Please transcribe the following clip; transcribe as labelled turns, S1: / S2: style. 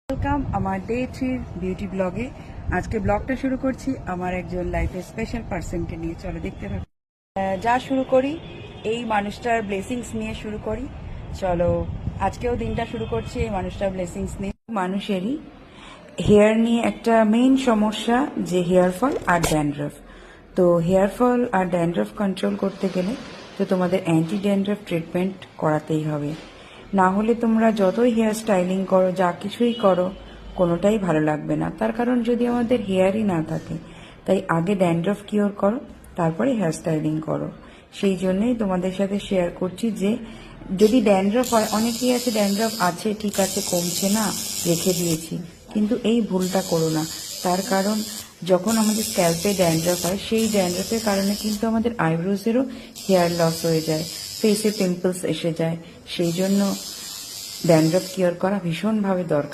S1: Welcome আমার day 3 beauty ব্লগে। আজকে ব্লগটা শুরু করছি আমার একজন লাইফের স্পেশাল পার্সনকে নিয়ে। চলো দেখতে থাকো। যা শুরু করি এই মানুষটার ব্লেসিংস নিয়ে শুরু করি। চলো আজকেও দিনটা শুরু করছি এই মানুষটার ব্লেসিংস নিয়ে। মানুষেরই হেয়ার নিয়ে একটা মেইন সমস্যা যে হেয়ার ফল আর ড্যান্ড্রফ। তো হেয়ার ফল আর ড্যান্ড্রফ কন্ট্রোল করতে গেলে তো তোমাদের অ্যান্টি ড্যান্ড্রফ ট্রিটমেন্ট করাতেই হবে। না হলে তোমরা যতই হেয়ার স্টাইলিং করো, যা কিছুই করো, কোনোটাই ভালো লাগবে না। তার কারণ যদি আমাদের হেয়ারই না থাকে, তাই আগে ড্যান্ড্রফ কিওর করো, তারপরে হেয়ার স্টাইলিং করো। সেই জন্যই তোমাদের সাথে শেয়ার করছি যে যদি ড্যান্ড্রফ হয়, অনেকেই আছে ড্যান্ড্রফ আছে ঠিক আছে কমছে না রেখে দিয়েছি, কিন্তু এই ভুলটা করো না। তার কারণ যখন আমাদের স্ক্যাল্পে ড্যান্ড্রফ হয়, সেই ড্যান্ড্রফের কারণে কিন্তু আমাদের আইব্রোজেরও হেয়ার লস হয়ে যায়, ফেসে পিম্পলস এসে যায়। সেই জন্য ড্যান্ড্রফ কিওর করা ভীষণভাবে দরকার।